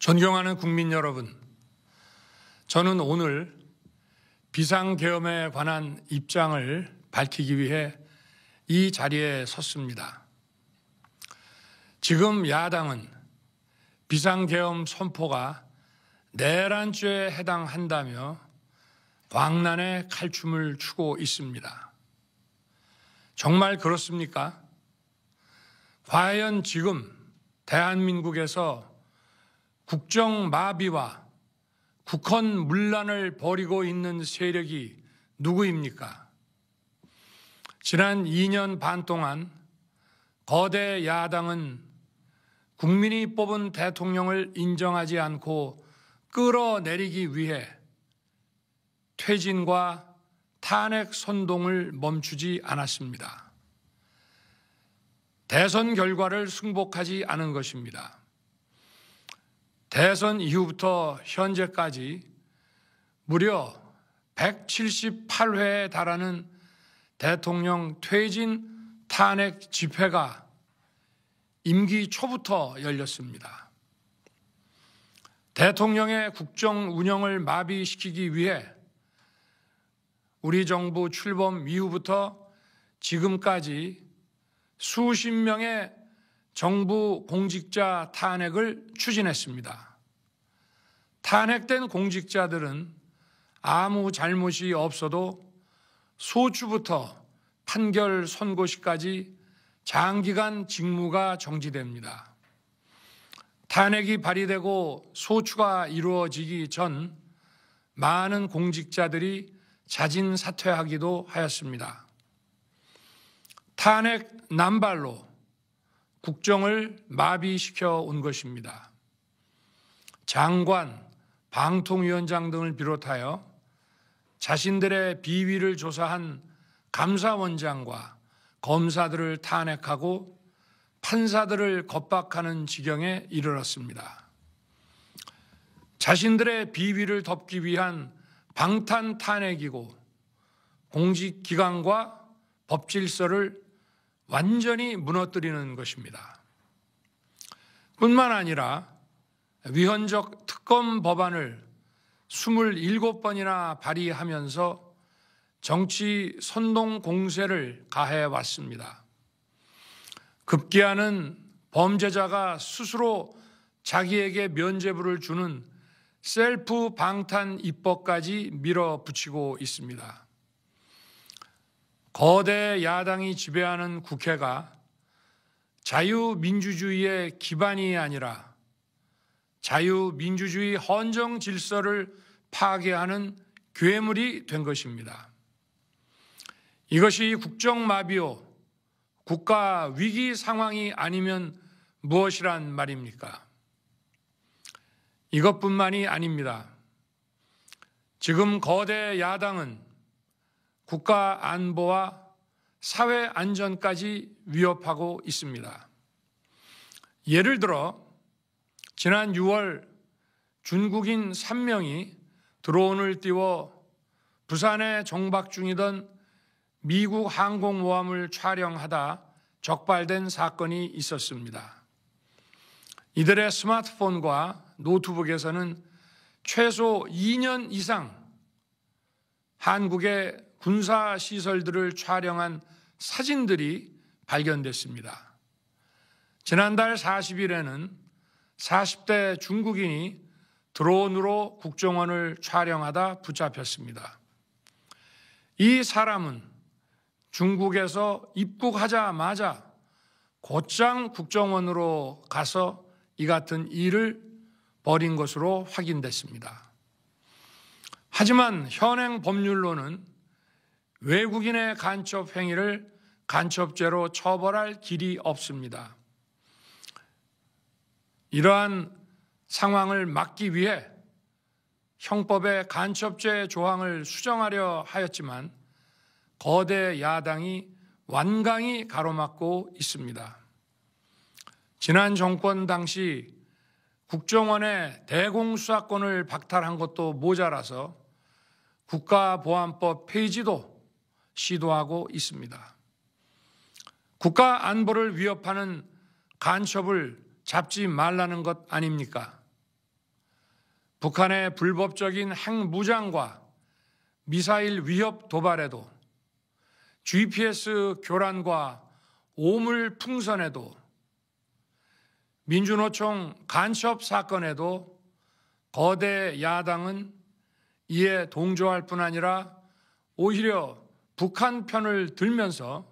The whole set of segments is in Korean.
존경하는 국민 여러분, 저는 오늘 비상계엄에 관한 입장을 밝히기 위해 이 자리에 섰습니다. 지금 야당은 비상계엄 선포가 내란죄에 해당한다며 광란의 칼춤을 추고 있습니다. 정말 그렇습니까? 과연 지금 대한민국에서 국정마비와 국헌문란을 벌이고 있는 세력이 누구입니까? 지난 2년 반 동안 거대 야당은 국민이 뽑은 대통령을 인정하지 않고 끌어내리기 위해 퇴진과 탄핵 선동을 멈추지 않았습니다. 대선 결과를 승복하지 않은 것입니다. 대선 이후부터 현재까지 무려 178회에 달하는 대통령 퇴진 탄핵 집회가 임기 초부터 열렸습니다. 대통령의 국정 운영을 마비시키기 위해 우리 정부 출범 이후부터 지금까지 수십 명의 정부 공직자 탄핵을 추진했습니다. 탄핵된 공직자들은 아무 잘못이 없어도 소추부터 판결 선고시까지 장기간 직무가 정지됩니다. 탄핵이 발의되고 소추가 이루어지기 전 많은 공직자들이 자진 사퇴하기도 하였습니다. 탄핵 남발로 국정을 마비시켜 온 것입니다. 장관, 방통위원장 등을 비롯하여 자신들의 비위를 조사한 감사원장과 검사들을 탄핵하고 판사들을 겁박하는 지경에 이르렀습니다. 자신들의 비위를 덮기 위한 방탄 탄핵이고 공직기관과 법질서를 완전히 무너뜨리는 것입니다. 뿐만 아니라 위헌적 특검 법안을 27번이나 발의하면서 정치 선동 공세를 가해왔습니다. 급기야는 범죄자가 스스로 자기에게 면죄부를 주는 셀프 방탄 입법까지 밀어붙이고 있습니다. 거대 야당이 지배하는 국회가 자유민주주의의 기반이 아니라 자유민주주의 헌정 질서를 파괴하는 괴물이 된 것입니다. 이것이 국정마비요, 국가 위기 상황이 아니면 무엇이란 말입니까? 이것뿐만이 아닙니다. 지금 거대 야당은 국가 안보와 사회 안전까지 위협하고 있습니다. 예를 들어 지난 6월 중국인 3명이 드론을 띄워 부산에 정박 중이던 미국 항공모함을 촬영하다 적발된 사건이 있었습니다. 이들의 스마트폰과 노트북에서는 최소 2년 이상 한국의 군사시설들을 촬영한 사진들이 발견됐습니다. 지난달 40일에는 40대 중국인이 드론으로 국정원을 촬영하다 붙잡혔습니다. 이 사람은 중국에서 입국하자마자 곧장 국정원으로 가서 이 같은 일을 벌인 것으로 확인됐습니다. 하지만 현행 법률로는 외국인의 간첩 행위를 간첩죄로 처벌할 길이 없습니다. 이러한 상황을 막기 위해 형법의 간첩죄 조항을 수정하려 하였지만 거대 야당이 완강히 가로막고 있습니다. 지난 정권 당시 국정원의 대공수사권을 박탈한 것도 모자라서 국가보안법 폐지도 시도하고 있습니다. 국가 안보를 위협하는 간첩을 잡지 말라는 것 아닙니까? 북한의 불법적인 핵무장과 미사일 위협 도발에도, GPS 교란과 오물 풍선에도, 민주노총 간첩 사건에도 거대 야당은 이에 동조할 뿐 아니라 오히려 북한 편을 들면서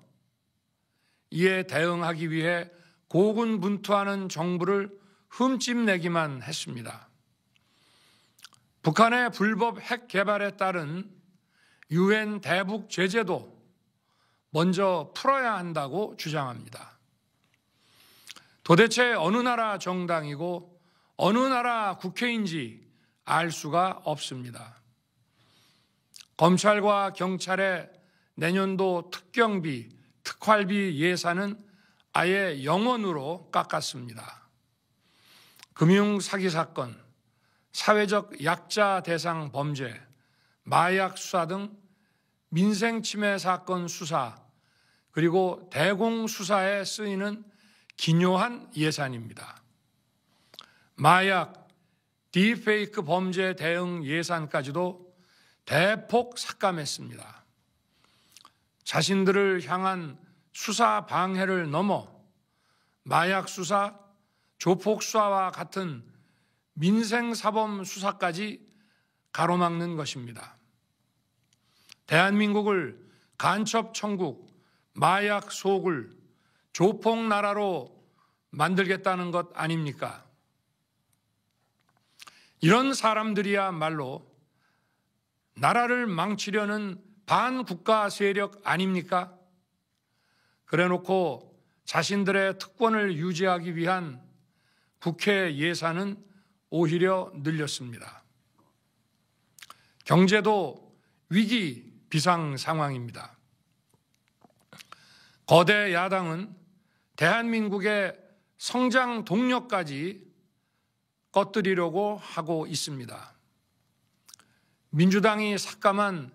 이에 대응하기 위해 고군분투하는 정부를 흠집내기만 했습니다. 북한의 불법 핵 개발에 따른 유엔 대북 제재도 먼저 풀어야 한다고 주장합니다. 도대체 어느 나라 정당이고 어느 나라 국회인지 알 수가 없습니다. 검찰과 경찰의 내년도 특경비, 특활비 예산은 아예 0원으로 깎았습니다. 금융 사기 사건, 사회적 약자 대상 범죄, 마약 수사 등 민생 침해 사건 수사, 그리고 대공 수사에 쓰이는 기묘한 예산입니다. 마약, 딥페이크 범죄 대응 예산까지도 대폭 삭감했습니다. 자신들을 향한 수사 방해를 넘어 마약 수사, 조폭 수사와 같은 민생 사범 수사까지 가로막는 것입니다. 대한민국을 간첩 천국, 마약 소굴, 조폭 나라로 만들겠다는 것 아닙니까? 이런 사람들이야말로 나라를 망치려는 반국가 세력 아닙니까? 그래놓고 자신들의 특권을 유지하기 위한 국회 예산은 오히려 늘렸습니다. 경제도 위기 비상 상황입니다. 거대 야당은 대한민국의 성장 동력까지 꺼뜨리려고 하고 있습니다. 민주당이 삭감한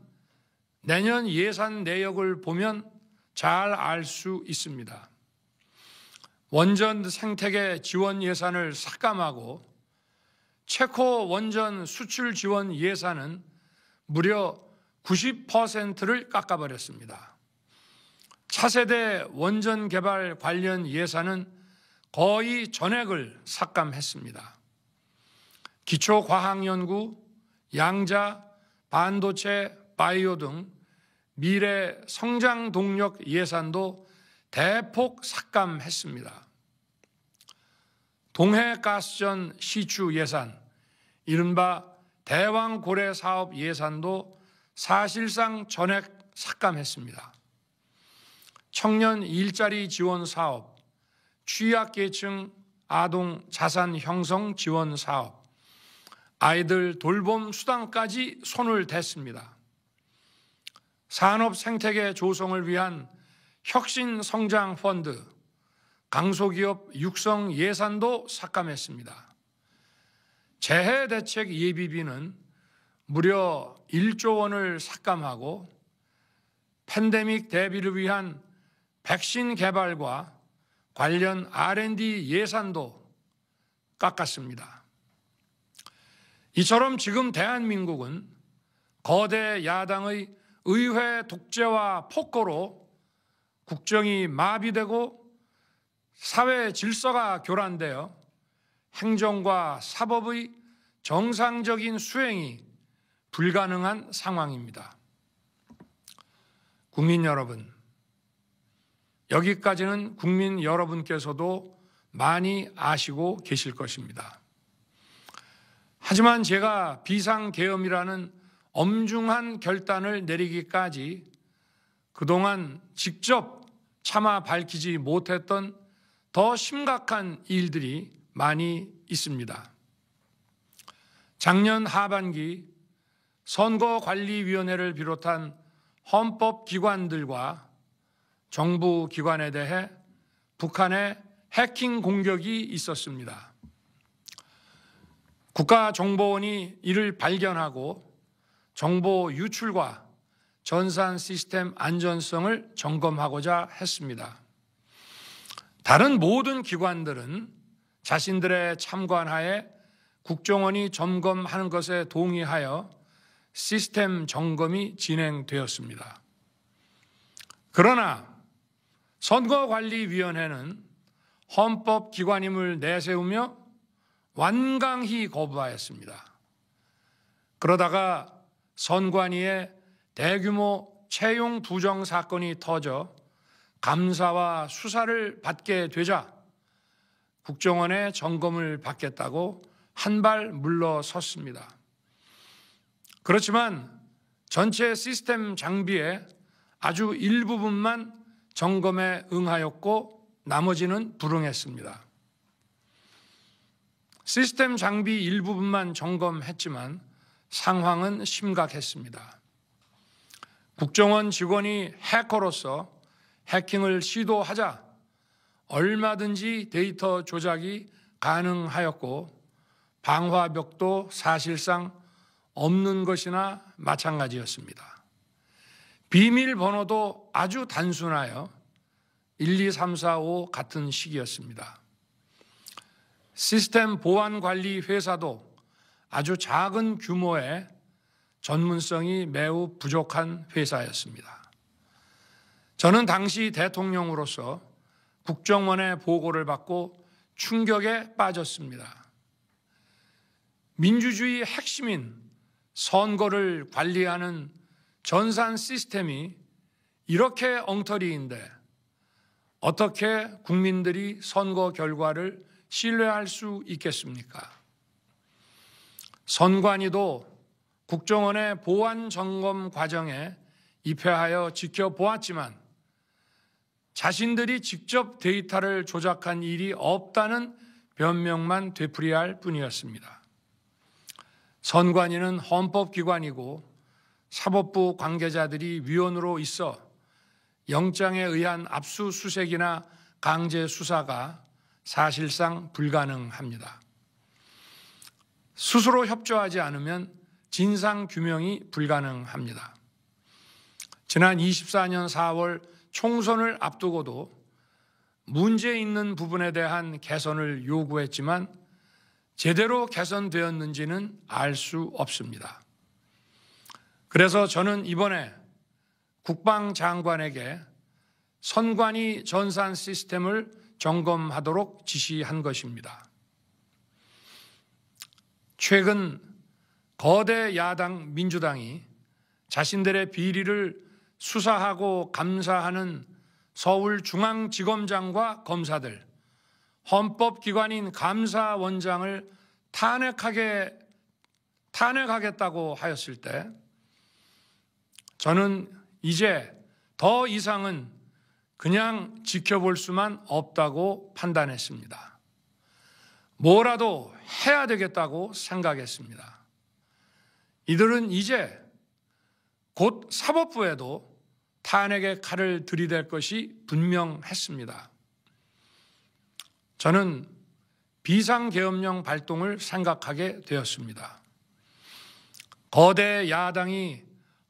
내년 예산 내역을 보면 잘 알 수 있습니다. 원전 생태계 지원 예산을 삭감하고 체코 원전 수출 지원 예산은 무려 90%를 깎아버렸습니다. 차세대 원전 개발 관련 예산은 거의 전액을 삭감했습니다. 기초과학연구, 양자, 반도체, 바이오 등 미래 성장 동력 예산도 대폭 삭감했습니다. 동해가스전 시추 예산, 이른바 대왕고래 사업 예산도 사실상 전액 삭감했습니다. 청년 일자리 지원 사업, 취약계층 아동 자산 형성 지원 사업, 아이들 돌봄 수당까지 손을 댔습니다. 산업 생태계 조성을 위한 혁신 성장 펀드, 강소기업 육성 예산도 삭감했습니다. 재해 대책 예비비는 무려 1조 원을 삭감하고 팬데믹 대비를 위한 백신 개발과 관련 R&D 예산도 깎았습니다. 이처럼 지금 대한민국은 거대 야당의 의회 독재와 폭거로 국정이 마비되고 사회 질서가 교란되어 행정과 사법의 정상적인 수행이 불가능한 상황입니다. 국민 여러분, 여기까지는 국민 여러분께서도 많이 아시고 계실 것입니다. 하지만 제가 비상계엄이라는 엄중한 결단을 내리기까지 그동안 직접 차마 밝히지 못했던 더 심각한 일들이 많이 있습니다. 작년 하반기 선거관리위원회를 비롯한 헌법기관들과 정부기관에 대해 북한의 해킹 공격이 있었습니다. 국가정보원이 이를 발견하고 정보 유출과 전산 시스템 안전성을 점검하고자 했습니다. 다른 모든 기관들은 자신들의 참관하에 국정원이 점검하는 것에 동의하여 시스템 점검이 진행되었습니다. 그러나 선거관리위원회는 헌법기관임을 내세우며 완강히 거부하였습니다. 그러다가 선관위의 대규모 채용 부정 사건이 터져 감사와 수사를 받게 되자 국정원의 점검을 받겠다고 한 발 물러섰습니다. 그렇지만 전체 시스템 장비의 아주 일부분만 점검에 응하였고 나머지는 불응했습니다. 시스템 장비 일부분만 점검했지만 상황은 심각했습니다. 국정원 직원이 해커로서 해킹을 시도하자 얼마든지 데이터 조작이 가능하였고 방화벽도 사실상 없는 것이나 마찬가지였습니다. 비밀번호도 아주 단순하여 1, 2, 3, 4, 5 같은 식이었습니다. 시스템 보안관리 회사도 아주 작은 규모의 전문성이 매우 부족한 회사였습니다. 저는 당시 대통령으로서 국정원의 보고를 받고 충격에 빠졌습니다. 민주주의의 핵심인 선거를 관리하는 전산 시스템이 이렇게 엉터리인데 어떻게 국민들이 선거 결과를 신뢰할 수 있겠습니까? 선관위도 국정원의 보안 점검 과정에 입회하여 지켜보았지만 자신들이 직접 데이터를 조작한 일이 없다는 변명만 되풀이할 뿐이었습니다. 선관위는 헌법기관이고 사법부 관계자들이 위원으로 있어 영장에 의한 압수수색이나 강제 수사가 사실상 불가능합니다. 스스로 협조하지 않으면 진상규명이 불가능합니다. 지난 24년 4월 총선을 앞두고도 문제 있는 부분에 대한 개선을 요구했지만 제대로 개선되었는지는 알 수 없습니다. 그래서 저는 이번에 국방장관에게 선관위 전산 시스템을 점검하도록 지시한 것입니다. 최근 거대 야당 민주당이 자신들의 비리를 수사하고 감사하는 서울중앙지검장과 검사들, 헌법기관인 감사원장을 탄핵하겠다고 하였을 때 저는 이제 더 이상은 그냥 지켜볼 수만 없다고 판단했습니다. 뭐라도 해야 되겠다고 생각했습니다. 이들은 이제 곧 사법부에도 탄핵의 칼을 들이댈 것이 분명했습니다. 저는 비상계엄령 발동을 생각하게 되었습니다. 거대 야당이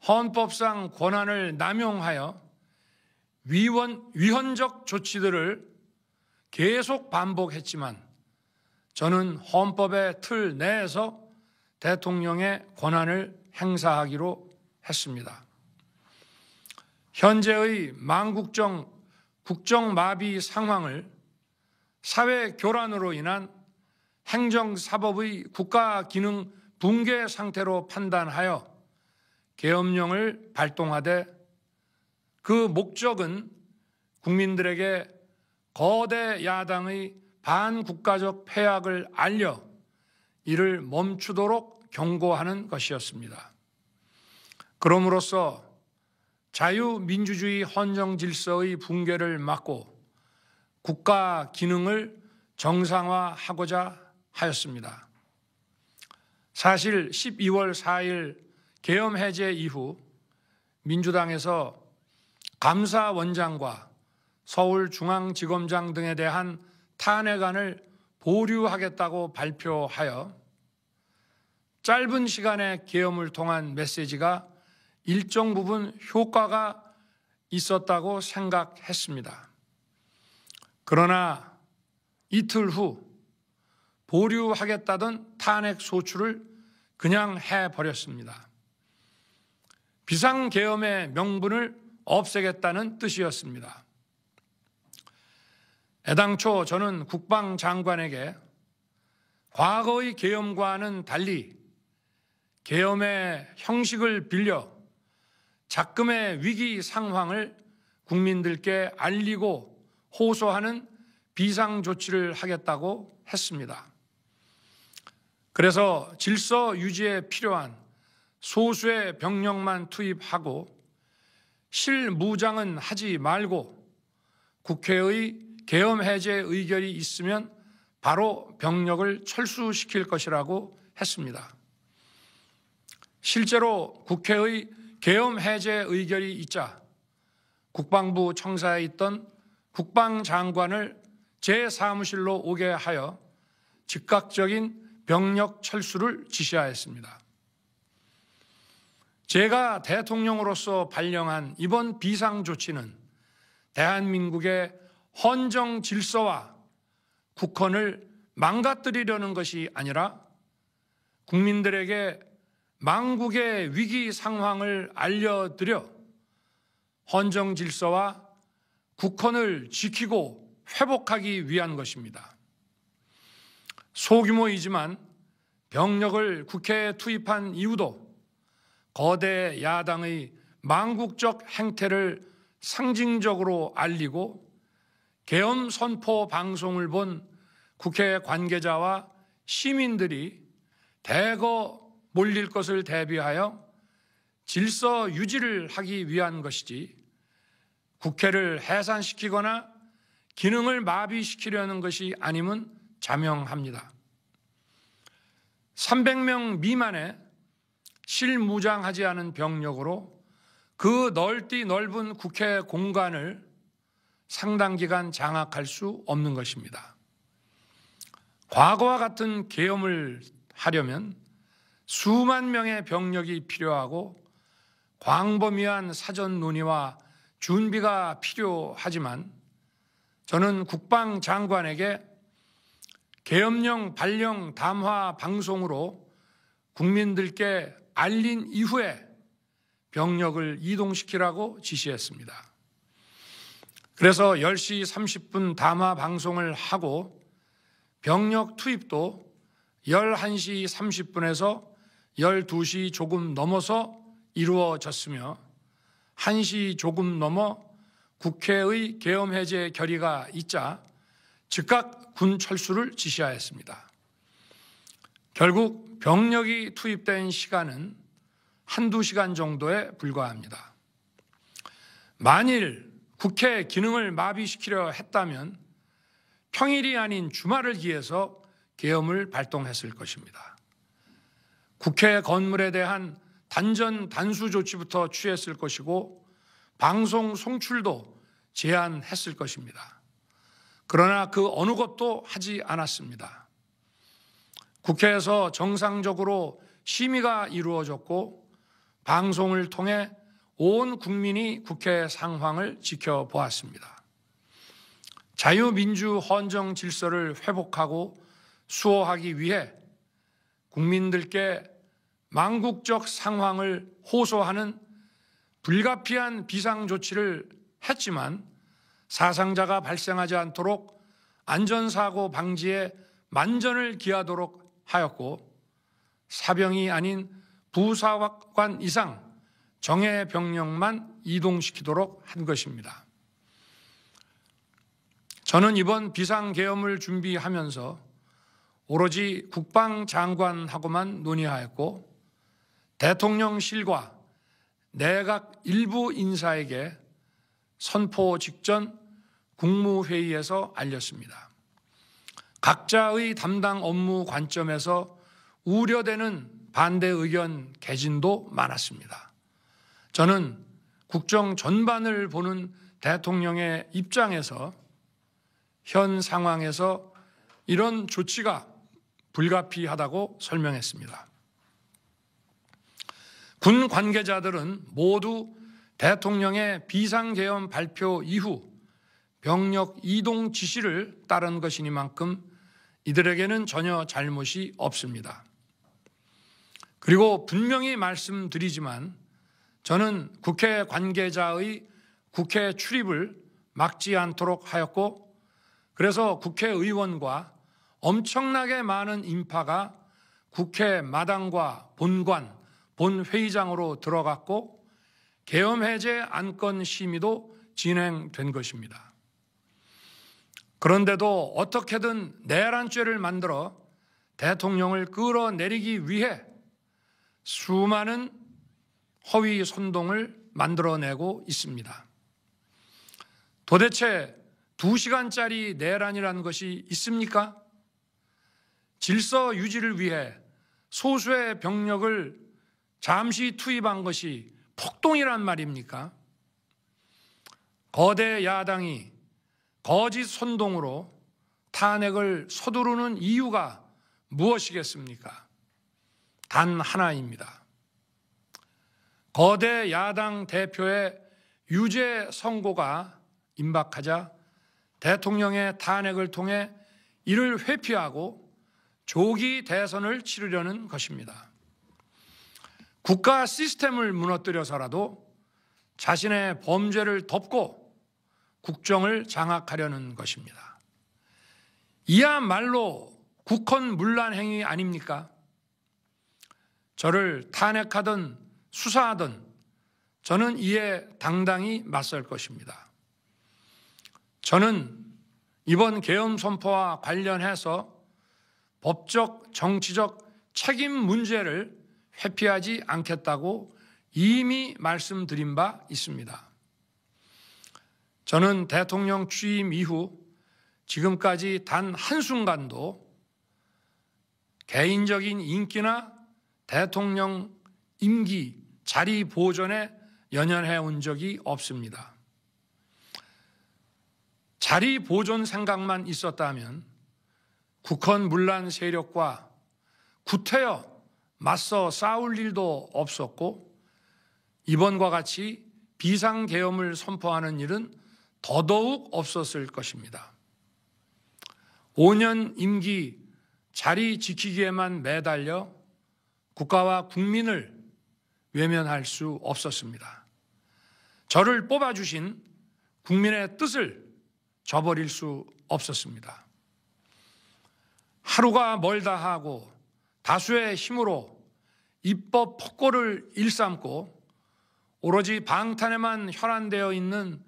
헌법상 권한을 남용하여 위헌적 조치들을 계속 반복했지만 저는 헌법의 틀 내에서 대통령의 권한을 행사하기로 했습니다. 현재의 망국적 국정마비 상황을 사회 교란으로 인한 행정사법의 국가기능 붕괴 상태로 판단하여 계엄령을 발동하되 그 목적은 국민들에게 거대 야당의 반국가적 폐악을 알려 이를 멈추도록 경고하는 것이었습니다. 그럼으로써 자유민주주의 헌정 질서의 붕괴를 막고 국가 기능을 정상화하고자 하였습니다. 사실 12월 4일 계엄 해제 이후 민주당에서 감사원장과 서울중앙지검장 등에 대한 탄핵안을 보류하겠다고 발표하여 짧은 시간의 계엄을 통한 메시지가 일정 부분 효과가 있었다고 생각했습니다. 그러나 이틀 후 보류하겠다던 탄핵 소추를 그냥 해버렸습니다. 비상계엄의 명분을 없애겠다는 뜻이었습니다. 애당초 저는 국방장관에게 과거의 계엄과는 달리 계엄의 형식을 빌려 작금의 위기 상황을 국민들께 알리고 호소하는 비상조치를 하겠다고 했습니다. 그래서 질서 유지에 필요한 소수의 병력만 투입하고 실무장은 하지 말고 국회의 계엄 해제 의결이 있으면 바로 병력을 철수시킬 것이라고 했습니다. 실제로 국회의 계엄 해제 의결이 있자 국방부 청사에 있던 국방장관을 제 사무실로 오게 하여 즉각적인 병력 철수를 지시하였습니다. 제가 대통령으로서 발령한 이번 비상조치는 대한민국의 헌정 질서와 국헌을 망가뜨리려는 것이 아니라 국민들에게 망국의 위기 상황을 알려드려 헌정 질서와 국헌을 지키고 회복하기 위한 것입니다. 소규모이지만 병력을 국회에 투입한 이유도 거대 야당의 망국적 행태를 상징적으로 알리고 계엄 선포 방송을 본 국회 관계자와 시민들이 대거 몰릴 것을 대비하여 질서 유지를 하기 위한 것이지 국회를 해산시키거나 기능을 마비시키려는 것이 아님은 자명합니다. 300명 미만의 실무장하지 않은 병력으로 그 넓디 넓은 국회 공간을 상당 기간 장악할 수 없는 것입니다. 과거와 같은 계엄을 하려면 수만 명의 병력이 필요하고 광범위한 사전 논의와 준비가 필요하지만 저는 국방장관에게 계엄령 발령 담화 방송으로 국민들께 알린 이후에 병력을 이동시키라고 지시했습니다. 그래서 10시 30분 담화 방송을 하고 병력 투입도 11시 30분에서 12시 조금 넘어서 이루어졌으며 1시 조금 넘어 국회의 계엄 해제 결의가 있자 즉각 군 철수를 지시하였습니다. 결국 병력이 투입된 시간은 한두 시간 정도에 불과합니다. 만일 국회 기능을 마비시키려 했다면 평일이 아닌 주말을 기해서 계엄을 발동했을 것입니다. 국회 건물에 대한 단전 단수 조치부터 취했을 것이고 방송 송출도 제한했을 것입니다. 그러나 그 어느 것도 하지 않았습니다. 국회에서 정상적으로 심의가 이루어졌고 방송을 통해 온 국민이 국회 상황을 지켜보았습니다. 자유민주 헌정 질서를 회복하고 수호하기 위해 국민들께 망국적 상황을 호소하는 불가피한 비상조치를 했지만 사상자가 발생하지 않도록 안전사고 방지에 만전을 기하도록 하였고 사병이 아닌 부사관 이상 정예 병력만 이동시키도록 한 것입니다. 저는 이번 비상계엄을 준비하면서 오로지 국방장관하고만 논의하였고 대통령실과 내각 일부 인사에게 선포 직전 국무회의에서 알렸습니다. 각자의 담당 업무 관점에서 우려되는 반대 의견 개진도 많았습니다. 저는 국정 전반을 보는 대통령의 입장에서 현 상황에서 이런 조치가 불가피하다고 설명했습니다. 군 관계자들은 모두 대통령의 비상계엄 발표 이후 병력 이동 지시를 따른 것이니만큼 이들에게는 전혀 잘못이 없습니다. 그리고 분명히 말씀드리지만 저는 국회 관계자의 국회 출입을 막지 않도록 하였고, 그래서 국회의원과 엄청나게 많은 인파가 국회 마당과 본관, 본회의장으로 들어갔고 계엄해제 안건 심의도 진행된 것입니다. 그런데도 어떻게든 내란죄를 만들어 대통령을 끌어내리기 위해 수많은 허위 선동을 만들어내고 있습니다. 도대체 2시간짜리 내란이라는 것이 있습니까? 질서 유지를 위해 소수의 병력을 잠시 투입한 것이 폭동이란 말입니까? 거대 야당이 거짓 선동으로 탄핵을 서두르는 이유가 무엇이겠습니까? 단 하나입니다. 거대 야당 대표의 유죄 선고가 임박하자 대통령의 탄핵을 통해 이를 회피하고 조기 대선을 치르려는 것입니다. 국가 시스템을 무너뜨려서라도 자신의 범죄를 덮고 국정을 장악하려는 것입니다. 이야말로 국헌문란 행위 아닙니까? 저를 탄핵하든 수사하든 저는 이에 당당히 맞설 것입니다. 저는 이번 계엄 선포와 관련해서 법적, 정치적 책임 문제를 회피하지 않겠다고 이미 말씀드린 바 있습니다. 저는 대통령 취임 이후 지금까지 단 한순간도 개인적인 인기나 대통령 임기 자리 보존에 연연해 온 적이 없습니다. 자리 보존 생각만 있었다면 국헌문란 세력과 구태여 맞서 싸울 일도 없었고 이번과 같이 비상계엄을 선포하는 일은 더더욱 없었을 것입니다. 5년 임기 자리 지키기에만 매달려 국가와 국민을 외면할 수 없었습니다. 저를 뽑아주신 국민의 뜻을 저버릴 수 없었습니다. 하루가 멀다 하고 다수의 힘으로 입법 폭거를 일삼고 오로지 방탄에만 혈안되어 있는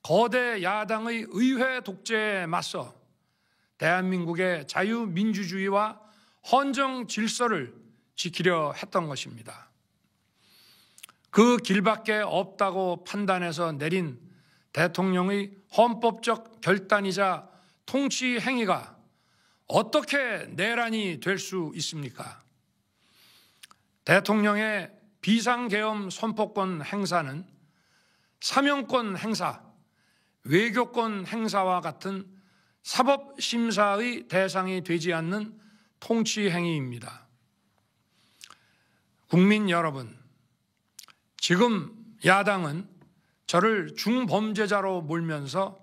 거대 야당의 의회 독재에 맞서 대한민국의 자유민주주의와 헌정 질서를 지키려 했던 것입니다. 그 길밖에 없다고 판단해서 내린 대통령의 헌법적 결단이자 통치 행위가 어떻게 내란이 될 수 있습니까? 대통령의 비상계엄 선포권 행사는 사명권 행사, 외교권 행사와 같은 사법심사의 대상이 되지 않는 통치 행위입니다. 국민 여러분, 지금 야당은 저를 중범죄자로 몰면서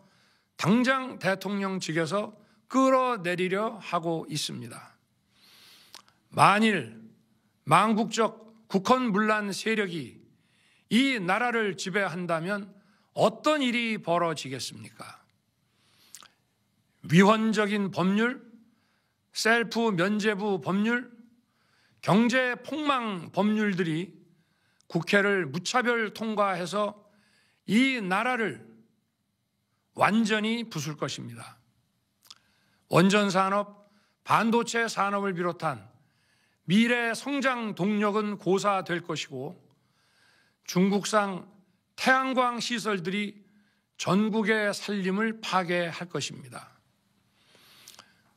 당장 대통령직에서 끌어내리려 하고 있습니다. 만일 망국적 국헌문란 세력이 이 나라를 지배한다면 어떤 일이 벌어지겠습니까? 위헌적인 법률, 셀프 면죄부 법률, 경제 폭망 법률들이 국회를 무차별 통과해서 이 나라를 완전히 부술 것입니다. 원전 산업, 반도체 산업을 비롯한 미래 성장 동력은 고사될 것이고 중국산 태양광 시설들이 전국의 살림을 파괴할 것입니다.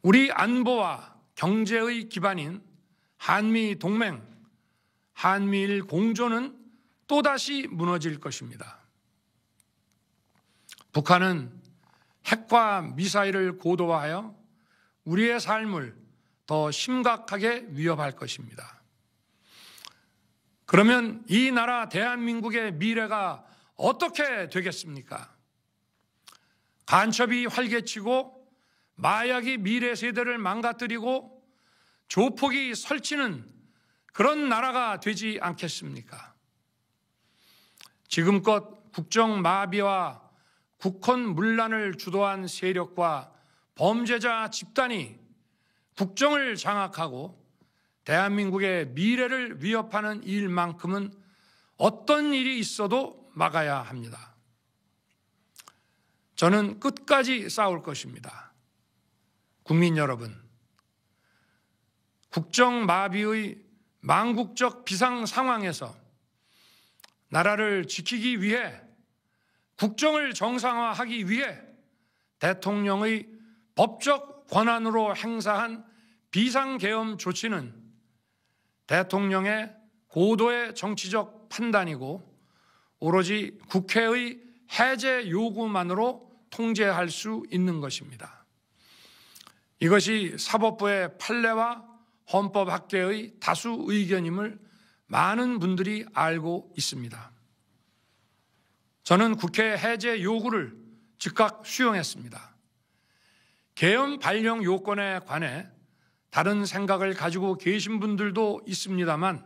우리 안보와 경제의 기반인 한미 동맹, 한미일 공조는 또다시 무너질 것입니다. 북한은 핵과 미사일을 고도화하여 우리의 삶을 더 심각하게 위협할 것입니다. 그러면 이 나라 대한민국의 미래가 어떻게 되겠습니까? 간첩이 활개치고 마약이 미래 세대를 망가뜨리고 조폭이 설치는 그런 나라가 되지 않겠습니까? 지금껏 국정 마비와 국헌 문란을 주도한 세력과 범죄자 집단이 국정을 장악하고 대한민국의 미래를 위협하는 일만큼은 어떤 일이 있어도 막아야 합니다. 저는 끝까지 싸울 것입니다. 국민 여러분, 국정 마비의 망국적 비상 상황에서 나라를 지키기 위해, 국정을 정상화하기 위해 대통령의 법적 권한으로 행사한 비상계엄 조치는 대통령의 고도의 정치적 판단이고 오로지 국회의 해제 요구만으로 통제할 수 있는 것입니다. 이것이 사법부의 판례와 헌법학계의 다수 의견임을 많은 분들이 알고 있습니다. 저는 국회 해제 요구를 즉각 수용했습니다. 계엄 발령 요건에 관해 다른 생각을 가지고 계신 분들도 있습니다만,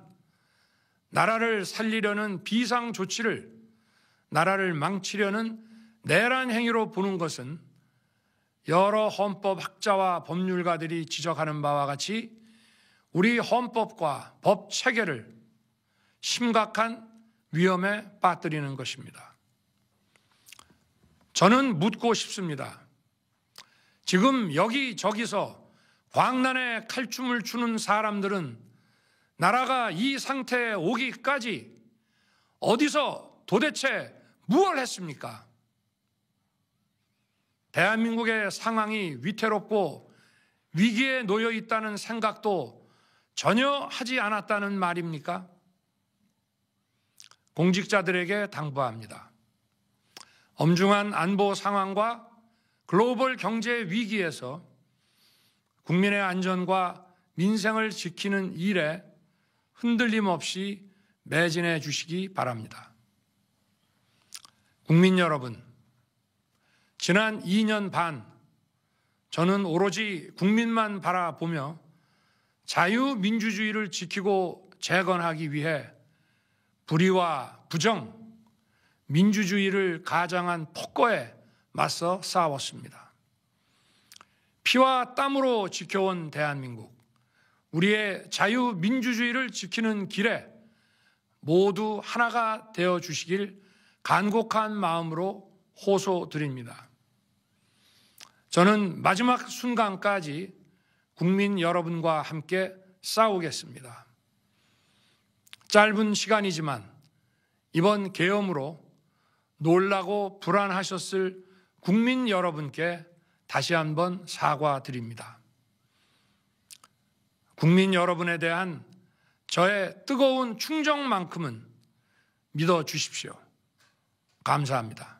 나라를 살리려는 비상 조치를 나라를 망치려는 내란 행위로 보는 것은 여러 헌법학자와 법률가들이 지적하는 바와 같이 우리 헌법과 법 체계를 심각한 위험에 빠뜨리는 것입니다. 저는 묻고 싶습니다. 지금 여기저기서 광란에 칼춤을 추는 사람들은 나라가 이 상태에 오기까지 어디서 도대체 무엇을 했습니까? 대한민국의 상황이 위태롭고 위기에 놓여 있다는 생각도 전혀 하지 않았다는 말입니까? 공직자들에게 당부합니다. 엄중한 안보 상황과 글로벌 경제 위기에서 국민의 안전과 민생을 지키는 일에 흔들림 없이 매진해 주시기 바랍니다. 국민 여러분, 지난 2년 반 저는 오로지 국민만 바라보며 자유민주주의를 지키고 재건하기 위해 불의와 부정, 민주주의를 가장한 폭거에 맞서 싸웠습니다. 피와 땀으로 지켜온 대한민국, 우리의 자유민주주의를 지키는 길에 모두 하나가 되어 주시길 간곡한 마음으로 호소드립니다. 저는 마지막 순간까지 국민 여러분과 함께 싸우겠습니다. 짧은 시간이지만 이번 계엄으로 놀라고 불안하셨을 국민 여러분께 다시 한번 사과드립니다. 국민 여러분에 대한 저의 뜨거운 충정만큼은 믿어 주십시오. 감사합니다.